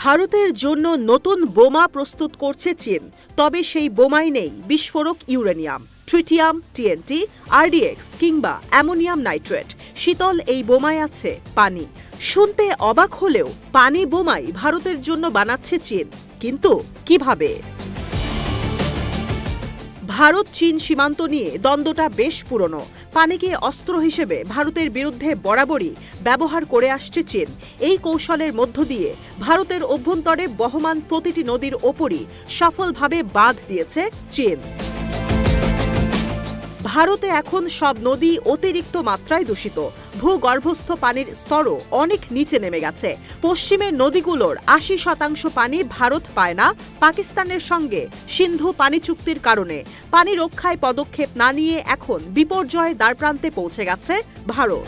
ভারতের জন্য নতুন বোমা প্রস্তুত করছে চীন। তবে সেই বোমায় নেই বিস্ফোরক ইউরেনিয়াম, ট্রিটিয়াম, টিএনটি, আরডিএক্স কিংবা অ্যামোনিয়াম নাইট্রেট। শীতল এই বোমায় আছে পানি। শুনতে অবাক হলেও পানি বোমাই ভারতের জন্য বানাচ্ছে চীন। কিন্তু কিভাবে? ভারত চীন সীমান্ত নিয়ে দ্বন্দ্বটা বেশ পুরনো। পানিকে অস্ত্র হিসেবে ভারতের বিরুদ্ধে বরাবরই ব্যবহার করে আসছে চীন। এই কৌশলের মধ্য দিয়ে ভারতের অভ্যন্তরে বহমান প্রতিটি নদীর ওপরই সফলভাবে বাঁধ দিয়েছে চীন। ভারতে এখন সব নদী অতিরিক্ত মাত্রায় দূষিত। ভূগর্ভস্থ পানির স্তরও অনেক নিচে নেমে গেছে। পশ্চিমের নদীগুলোর ৮০% পানি ভারত পায় না পাকিস্তানের সঙ্গে সিন্ধু পানি চুক্তির কারণে। পানি রক্ষায় পদক্ষেপ না নিয়ে এখন বিপর্যয়ের দ্বারপ্রান্তে পৌঁছে গেছে ভারত।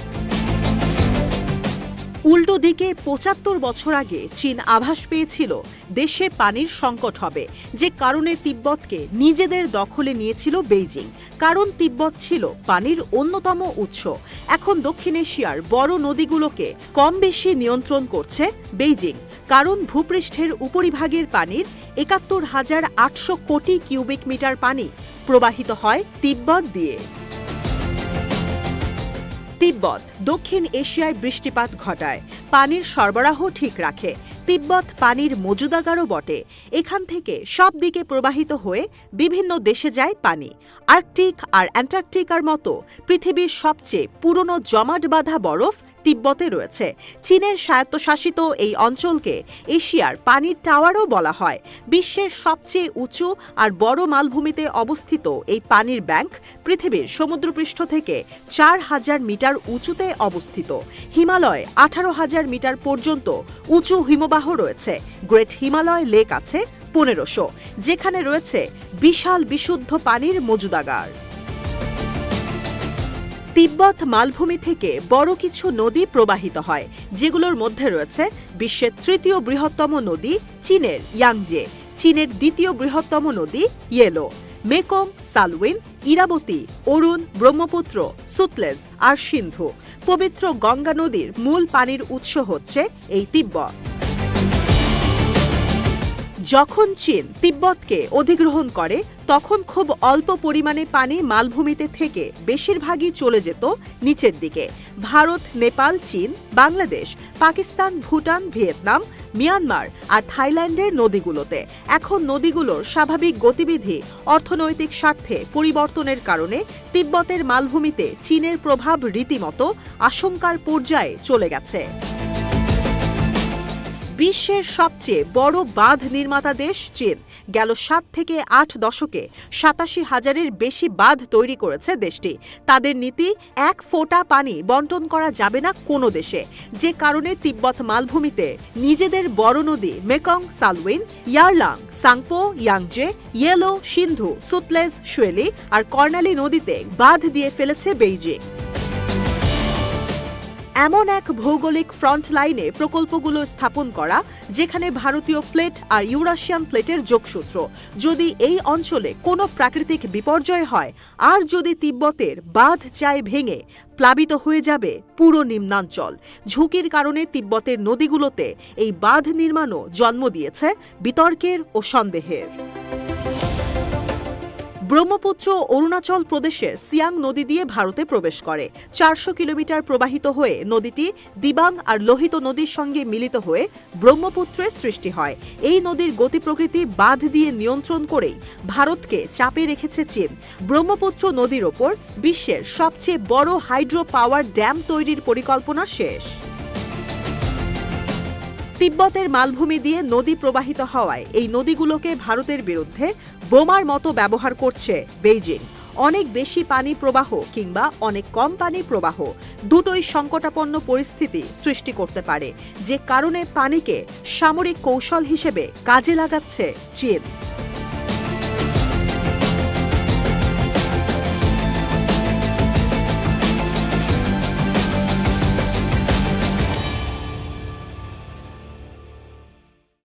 উল্টো দিকে ৭৫ বছর আগে চীন আভাস পেয়েছিল দেশে পানির সংকট হবে, যে কারণে তিব্বতকে নিজেদের দখলে নিয়েছিল বেইজিং। কারণ তিব্বত ছিল পানির অন্যতম উৎস। এখন দক্ষিণ এশিয়ার বড় নদীগুলোকে কম বেশি নিয়ন্ত্রণ করছে বেইজিং। কারণ ভূপৃষ্ঠের উপরিভাগের পানির ৭১,৮০০ কোটি কিউবিক মিটার পানি প্রবাহিত হয় তিব্বত দিয়ে। তিব্বত দক্ষিণ এশিয়ায় বৃষ্টিপাত ঘটায়, পানির সরবরাহ ঠিক রাখে। তিব্বত পানির মজুদাগারও বটে। এখান থেকে সব দিকে প্রবাহিত হয়ে বিভিন্ন দেশে যায় পানি। আর্কটিক আর অ্যান্টার্কটিকার মতো পৃথিবীর সবচেয়ে পুরনো জমাট বাঁধা বরফ তিব্বতে রয়েছে। চীনের স্বায়ত্তশাসিত এই অঞ্চলকে এশিয়ার পানির টাওয়ারও বলা হয়। বিশ্বের সবচেয়ে উঁচু আর বড় মালভূমিতে অবস্থিত এই পানির ব্যাংক পৃথিবীর সমুদ্রপৃষ্ঠ থেকে ৪,০০০ মিটার উঁচুতে অবস্থিত। হিমালয় ১৮,০০০ মিটার পর্যন্ত উঁচু হিমবাহ রয়েছে। গ্রেট হিমালয় লেক আছে ১৫০০, যেখানে রয়েছে বিশাল বিশুদ্ধ পানির মজুদাগার। তিব্বত মালভূমি থেকে বড় কিছু নদী প্রবাহিত হয়, যেগুলোর মধ্যে রয়েছে বিশ্বের ৩য় বৃহত্তম নদী চীনের ইয়াংজে, চীনের ২য় বৃহত্তম নদী ইয়েলো, মেকং, সালউইন, ইরাবতী, অরুণ, ব্রহ্মপুত্র, সুতলেজ আর সিন্ধু। পবিত্র গঙ্গা নদীর মূল পানির উৎস হচ্ছে এই তিব্বত। যখন চীন তিব্বতকে অধিগ্রহণ করে তখন খুব অল্প পরিমাণে পানি মালভূমিতে থেকে বেশিরভাগই চলে যেত নিচের দিকে। ভারত, নেপাল, চীন, বাংলাদেশ, পাকিস্তান, ভুটান, ভিয়েতনাম, মিয়ানমার আর থাইল্যান্ডের নদীগুলোতে। এখন নদীগুলোর স্বাভাবিক গতিবিধি, অর্থনৈতিক স্বার্থে পরিবর্তনের কারণে তিব্বতের মালভূমিতে চীনের প্রভাব রীতিমতো আশঙ্কার পর্যায়ে চলে গেছে। বিশ্বের সবচেয়ে বড় বাঁধ নির্মাতা দেশ চীন। গেল ৭ থেকে ৮ দশকে ৮৭,০০০-এর বেশি বাঁধ তৈরি করেছে দেশটি। তাদের নীতি, এক ফোঁটা পানি বন্টন করা যাবে না কোনো দেশে, যে কারণে তিব্বত মালভূমিতে নিজেদের বড় নদী Mekong, Salween, Yarlung, Tsangpo, Yangtze, Yellow, Sindhu, Sutlej, Shweli আর কর্ণালী নদীতে বাঁধ দিয়ে ফেলেছে বেইজিং। এমন এক ভৌগোলিক ফ্রন্ট লাইনে প্রকল্পগুলো স্থাপন করা, যেখানে ভারতীয় প্লেট আর ইউরাশিয়ান প্লেটের যোগসূত্র। যদি এই অঞ্চলে কোনো প্রাকৃতিক বিপর্যয় হয় আর যদি তিব্বতের বাঁধ চায় ভেঙে, প্লাবিত হয়ে যাবে পুরো নিম্নাঞ্চল। ঝুঁকির কারণে তিব্বতের নদীগুলোতে এই বাঁধ নির্মাণও জন্ম দিয়েছে বিতর্কের ও সন্দেহের। ব্রহ্মপুত্র অরুণাচল প্রদেশের সিয়াং নদী দিয়ে ভারতে প্রবেশ করে। ৪০০ কিলোমিটার প্রবাহিত হয়ে নদীটি দিবাং আর লোহিত নদীর সঙ্গে মিলিত হয়ে ব্রহ্মপুত্রের সৃষ্টি হয়। এই নদীর গতি প্রকৃতি বাঁধ দিয়ে নিয়ন্ত্রণ করেই ভারতকে চাপে রেখেছে চীন। ব্রহ্মপুত্র নদীর ওপর বিশ্বের সবচেয়ে বড় হাইড্রো পাওয়ার ড্যাম তৈরির পরিকল্পনা শেষ। তিব্বতের মালভূমি দিয়ে নদী প্রবাহিত হওয়ায় এই নদীগুলোকে ভারতের বিরুদ্ধে বোমার মতো ব্যবহার করছে বেইজিং। অনেক বেশি পানি প্রবাহ কিংবা অনেক কম পানি প্রবাহ, দুটোই সংকটাপন্ন পরিস্থিতি সৃষ্টি করতে পারে, যে কারণে পানিকে সামরিক কৌশল হিসেবে কাজে লাগাচ্ছে চীন।